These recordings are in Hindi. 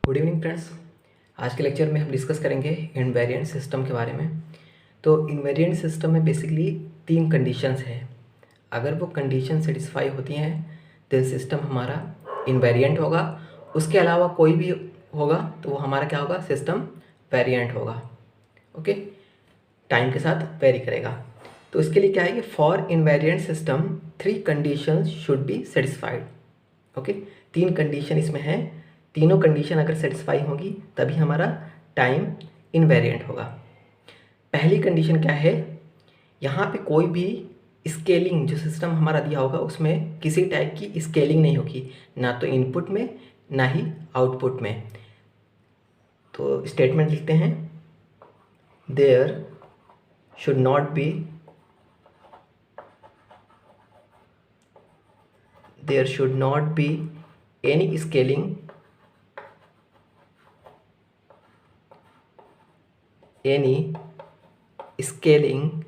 Good evening friends. आज के लेक्चर में हम डिस्कस करेंगे इनवेरिएंट सिस्टम के बारे में। तो इनवेरिएंट सिस्टम में बेसिकली 3 कंडीशंस हैं। अगर वो कंडीशन सेटिस्फाई होती हैं तो सिस्टम हमारा इनवेरिएंट होगा। उसके अलावा कोई भी होगा तो वो हमारा क्या होगा, सिस्टम वेरिएंट होगा। ओके, टाइम के साथ वेरी करेगा। तो इसके लिए क्या है कि for invariant system 3 conditions should be satisfied. Okay, 3 condition इसमें है। तीनों कंडीशन अगर सेटिस्फाई होगी तभी हमारा टाइम इनवेरिएंट होगा। पहली कंडीशन क्या है, यहाँ पे कोई भी स्केलिंग जो सिस्टम हमारा दिया होगा उसमें किसी टाइप की स्केलिंग नहीं होगी, ना तो इनपुट में ना ही आउटपुट में। तो स्टेटमेंट लिखते हैं, there should not be any scaling,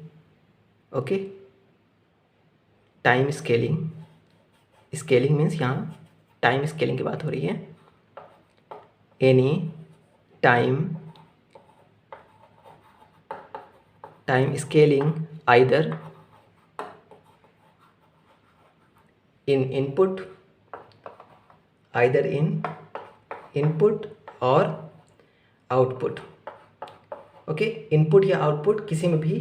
okay. Time scaling means यहाँ टाइम स्केलिंग की बात हो रही है। Any time scaling either in input और आउटपुट। ओके, इनपुट या आउटपुट किसी में भी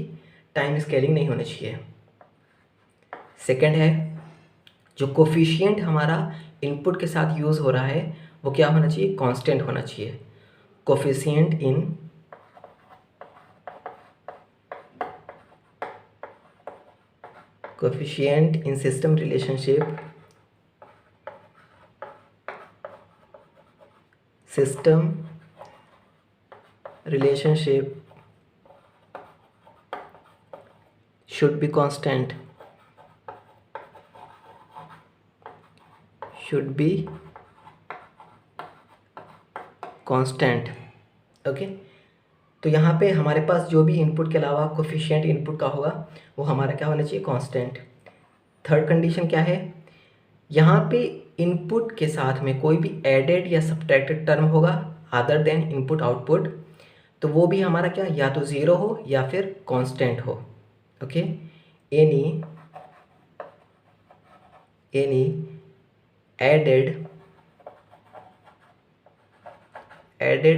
टाइम स्केलिंग नहीं होना चाहिए। सेकंड है, जो कोफिशिएंट हमारा इनपुट के साथ यूज़ हो रहा है वो क्या होना चाहिए, कांस्टेंट होना चाहिए। Coefficient in system relationship should be constant, okay. तो यहाँ पे हमारे पास जो भी इनपुट के अलावा कोफिशिएंट इनपुट का होगा वो हमारा क्या होना चाहिए, कांस्टेंट। थर्ड कंडीशन क्या है, यहाँ पे इनपुट के साथ में कोई भी एडेड या सब्ट्रैक्टेड टर्म होगा अदर देन इनपुट आउटपुट, तो वो भी हमारा क्या, या तो ज़ीरो हो या फिर कांस्टेंट हो। ओके, एनी एडेड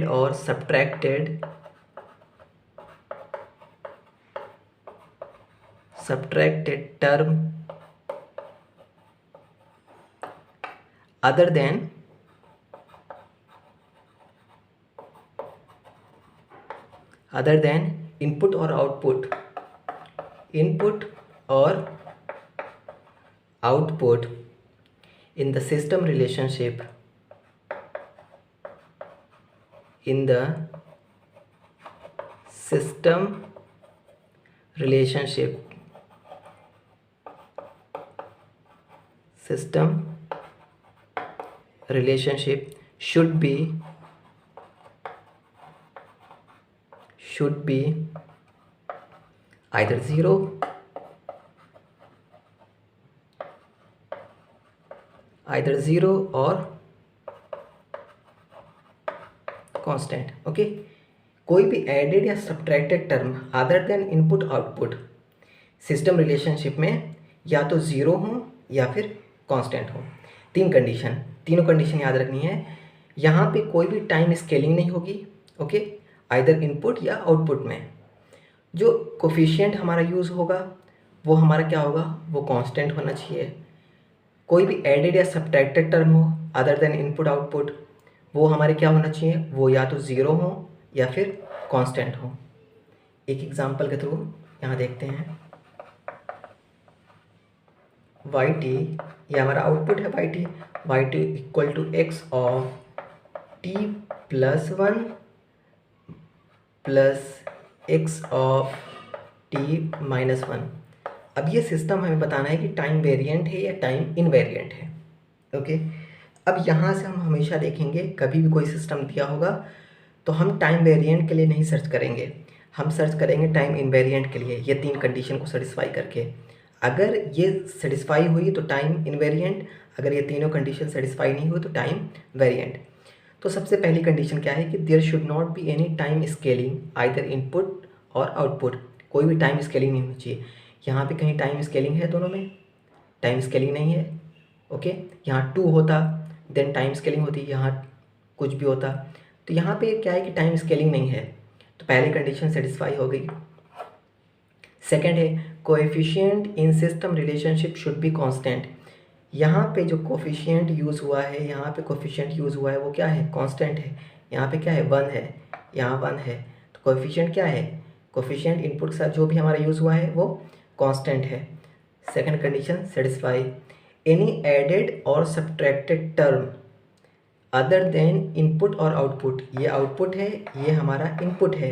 और subtracted term other than input और output in the system relationship should be either zero और कांस्टेंट। ओके, कोई भी एडेड या subtracted term other than input output system relationship में या तो ज़ीरो हो या फिर कांस्टेंट हो। तीनों कंडीशन याद रखनी है। यहाँ पे कोई भी टाइम स्केलिंग नहीं होगी, ओके, आइदर इनपुट या आउटपुट में। जो कोफिशिएंट हमारा यूज़ होगा वो हमारा क्या होगा, वो कांस्टेंट होना चाहिए। कोई भी एडेड या सब्ट्रैक्टेड टर्म हो अदर देन इनपुट आउटपुट, वो हमारे क्या होना चाहिए, वो या तो ज़ीरो हो या फिर कांस्टेंट हो। एक एग्जांपल के थ्रू यहाँ देखते हैं। वाई टी, ये हमारा आउटपुट है y t equal to x of t plus 1 plus x of t minus 1। अब ये सिस्टम हमें बताना है कि टाइम वेरिएंट है या टाइम इनवेरिएंट है। ओके, अब यहाँ से हम हमेशा देखेंगे कभी भी कोई सिस्टम दिया होगा तो हम टाइम वेरिएंट के लिए नहीं सर्च करेंगे, हम सर्च करेंगे टाइम इनवेरिएंट के लिए, ये 3 कंडीशन को सेटिस्फाई करके। अगर ये सेटिस्फाई हुई तो टाइम इनवेरिएंट, अगर ये तीनों कंडीशन सेटिस्फाई नहीं हुई तो टाइम वेरिएंट। तो सबसे पहली कंडीशन क्या है कि there should not be any time scaling either input और आउटपुट, कोई भी टाइम स्केलिंग नहीं होनी चाहिए। यहाँ पे कहीं टाइम स्केलिंग है, दोनों में टाइम स्केलिंग नहीं है। ओके, यहाँ 2 होता देन टाइम स्केलिंग होती, यहाँ कुछ भी होता। तो यहाँ पे क्या है कि टाइम स्केलिंग नहीं है, तो पहली कंडीशन सेटिस्फाई हो गई। सेकेंड है coefficient in system relationship should be constant. यहाँ पे जो कोफिशिएंट यूज़ हुआ है, यहाँ पे कोफिशिएंट यूज़ हुआ है वो क्या है, कांस्टेंट है। यहाँ पे क्या है, 1 है, यहाँ 1 है, तो कोफिशिएंट क्या है, कोफिशिएंट इनपुट के साथ जो भी हमारा यूज़ हुआ है वो कांस्टेंट है। Second condition satisfy, any added और subtracted term other than input और आउटपुट, ये आउटपुट है, ये हमारा इनपुट है।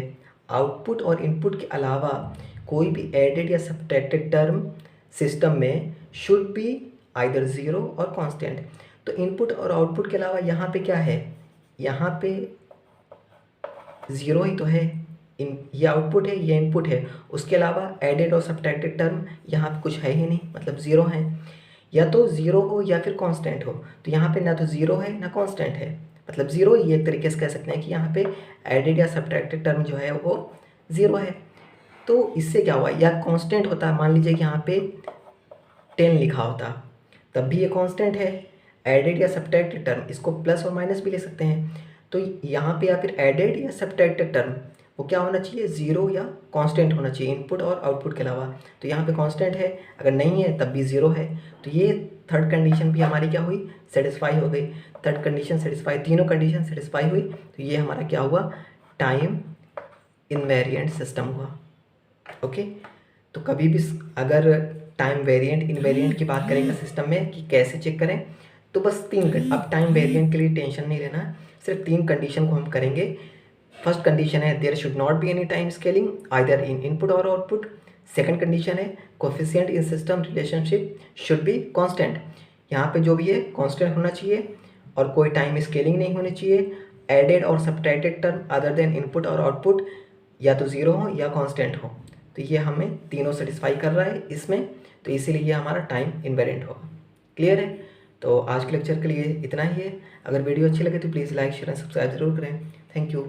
आउटपुट और इनपुट के अलावा कोई भी एडेड या सब्ट्रैक्टेड टर्म सिस्टम में शुड बी आइदर ज़ीरो और कांस्टेंट। तो इनपुट और आउटपुट के अलावा यहाँ पे क्या है, यहाँ पे ज़ीरो ही तो है, ये आउटपुट है, ये इनपुट है, उसके अलावा एडेड और सब्ट्रैक्टेड टर्म यहाँ पे कुछ है ही नहीं, मतलब ज़ीरो है। या तो ज़ीरो हो या फिर कांस्टेंट हो, तो यहाँ पे ना तो ज़ीरो है ना कांस्टेंट है, मतलब ज़ीरो ही एक तरीके से कह सकते हैं कि यहाँ पे एडेड या सब्ट्रैक्टेड टर्म जो है वो ज़ीरो है। तो इससे क्या हुआ, या कांस्टेंट होता, मान लीजिए कि यहाँ पे 10 लिखा होता तब भी ये कांस्टेंट है। एडेड या सब्ट्रैक्टेड टर्म, इसको प्लस और माइनस भी ले सकते हैं, तो यहाँ पे या फिर एडेड या सब्ट्रैक्टेड टर्म वो क्या होना चाहिए, ज़ीरो या कांस्टेंट होना चाहिए इनपुट और आउटपुट के अलावा। तो यहाँ पे कांस्टेंट है, अगर नहीं है तब भी ज़ीरो है। तो ये थर्ड कंडीशन भी हमारी क्या हुई, सेटिस्फाई हो गई। थर्ड कंडीशन सेटिस्फाई, तीनों कंडीशन सेटिस्फाई हुई, तो ये हमारा क्या हुआ, टाइम इनवेरिएंट सिस्टम हुआ। ओके, तो कभी भी अगर टाइम वेरिएंट इनवेरिएंट की बात करेंगे सिस्टम में कि कैसे चेक करें, तो बस अब टाइम वेरिएंट के लिए टेंशन नहीं लेना, सिर्फ 3 कंडीशन को हम करेंगे। फर्स्ट कंडीशन है there should not be any time scaling either in input और आउटपुट। सेकंड कंडीशन है coefficient in system relationship should be constant, यहाँ पे जो भी है कांस्टेंट होना चाहिए और कोई टाइम स्केलिंग नहीं होनी चाहिए। एडेड और subtracted term other than input और आउटपुट या तो ज़ीरो हो या कांस्टेंट हो। तो ये हमें तीनों सेटिस्फाई कर रहा है इसमें, तो इसीलिए ये हमारा टाइम इनवेरिएंट होगा। क्लियर है? तो आज के लेक्चर के लिए इतना ही है। अगर वीडियो अच्छी लगे तो please like share and subscribe जरूर करें। Thank you.